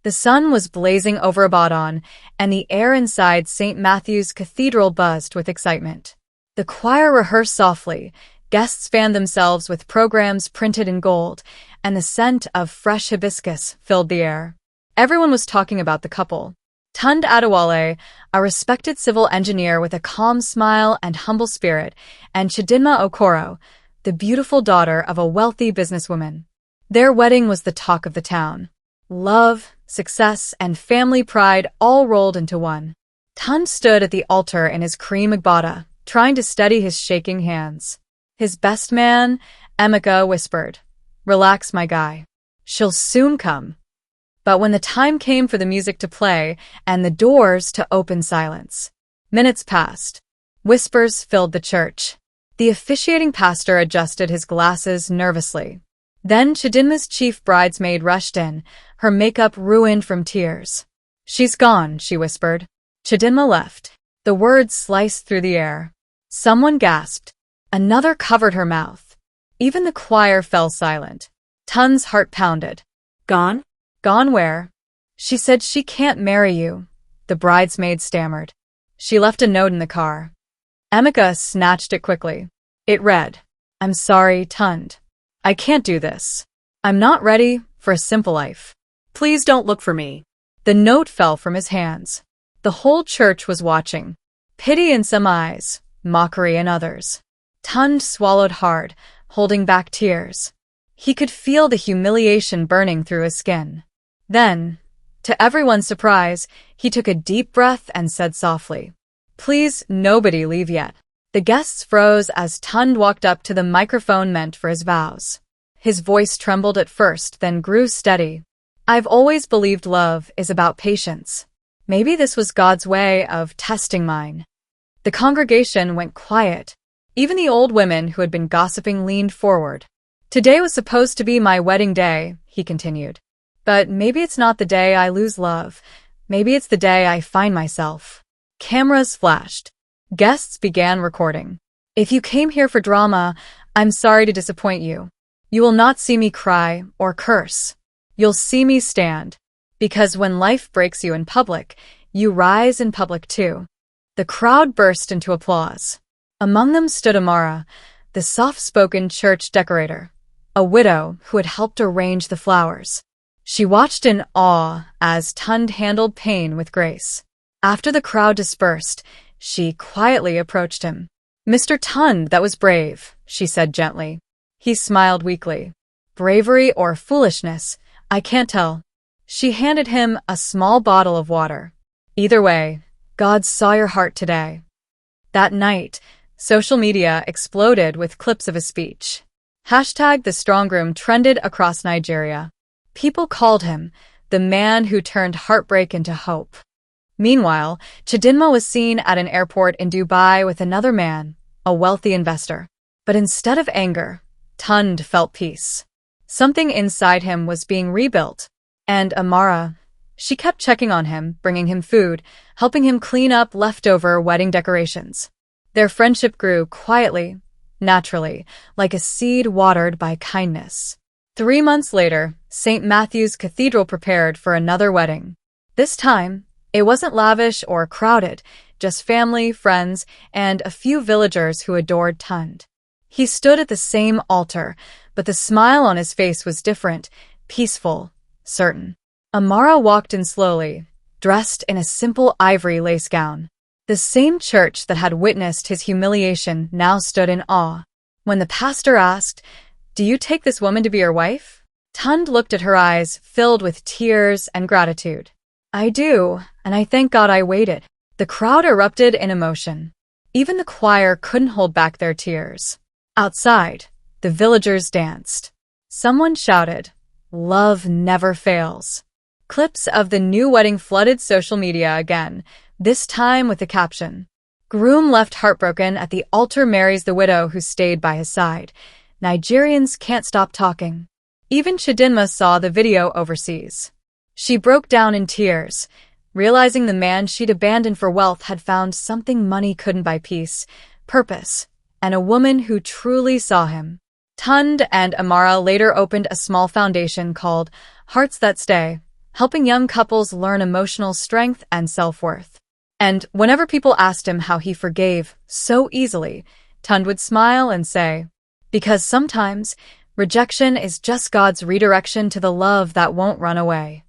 The sun was blazing over Abaddon, and the air inside St. Matthew's Cathedral buzzed with excitement. The choir rehearsed softly, guests fanned themselves with programs printed in gold, and the scent of fresh hibiscus filled the air. Everyone was talking about the couple. Tund Adewale, a respected civil engineer with a calm smile and humble spirit, and Chidinma Okoro, the beautiful daughter of a wealthy businesswoman. Their wedding was the talk of the town. Love, success, and family pride all rolled into one. Tund stood at the altar in his cream agbada, trying to steady his shaking hands. His best man, Emeka, whispered, "Relax, my guy. She'll soon come." But when the time came for the music to play and the doors to open, silence. Minutes passed. Whispers filled the church. The officiating pastor adjusted his glasses nervously. Then Chidinma's chief bridesmaid rushed in, her makeup ruined from tears. "She's gone," she whispered. Chidinma left. The words sliced through the air. Someone gasped. Another covered her mouth. Even the choir fell silent. Tund's heart pounded. "Gone? Gone where?" "She said she can't marry you," the bridesmaid stammered. "She left a note in the car." Emeka snatched it quickly. It read, "I'm sorry, Tund. I can't do this. I'm not ready for a simple life. Please don't look for me." The note fell from his hands. The whole church was watching. Pity in some eyes, mockery in others. Tund swallowed hard, holding back tears. He could feel the humiliation burning through his skin. Then, to everyone's surprise, he took a deep breath and said softly, "Please, nobody leave yet." The guests froze as Tund walked up to the microphone meant for his vows. His voice trembled at first, then grew steady. "I've always believed love is about patience. Maybe this was God's way of testing mine." The congregation went quiet. Even the old women who had been gossiping leaned forward. "Today was supposed to be my wedding day," he continued. "But maybe it's not the day I lose love. Maybe it's the day I find myself." Cameras flashed. Guests began recording. "If you came here for drama, I'm sorry to disappoint you. You will not see me cry or curse. You'll see me stand. Because when life breaks you in public, you rise in public too." The crowd burst into applause. Among them stood Amara, the soft-spoken church decorator, a widow who had helped arrange the flowers. She watched in awe as Tund handled pain with grace. After the crowd dispersed, she quietly approached him. "Mr. Tund, that was brave," she said gently. He smiled weakly. "Bravery or foolishness, I can't tell." She handed him a small bottle of water. "Either way, God saw your heart today." That night, social media exploded with clips of his speech. #TheStrongGroom trended across Nigeria. People called him the man who turned heartbreak into hope. Meanwhile, Chidinma was seen at an airport in Dubai with another man, a wealthy investor. But instead of anger, Tund felt peace. Something inside him was being rebuilt. And Amara, she kept checking on him, bringing him food, helping him clean up leftover wedding decorations. Their friendship grew quietly, naturally, like a seed watered by kindness. 3 months later, St. Matthew's Cathedral prepared for another wedding. This time, it wasn't lavish or crowded, just family, friends, and a few villagers who adored Tund. He stood at the same altar, but the smile on his face was different, peaceful, certain. Amara walked in slowly, dressed in a simple ivory lace gown. The same church that had witnessed his humiliation now stood in awe. When the pastor asked, "Do you take this woman to be your wife?" Tund looked at her eyes, filled with tears and gratitude. "I do, and I thank God I waited." The crowd erupted in emotion. Even the choir couldn't hold back their tears. Outside, the villagers danced. Someone shouted, "Love never fails." Clips of the new wedding flooded social media again, this time with the caption, "Groom left heartbroken at the altar, marries the widow who stayed by his side. Nigerians can't stop talking." Even Chidinma saw the video overseas. She broke down in tears, realizing the man she'd abandoned for wealth had found something money couldn't buy: peace, purpose, and a woman who truly saw him. Tund and Amara later opened a small foundation called Hearts That Stay, helping young couples learn emotional strength and self-worth. And whenever people asked him how he forgave so easily, Tund would smile and say, "Because sometimes rejection is just God's redirection to the love that won't run away."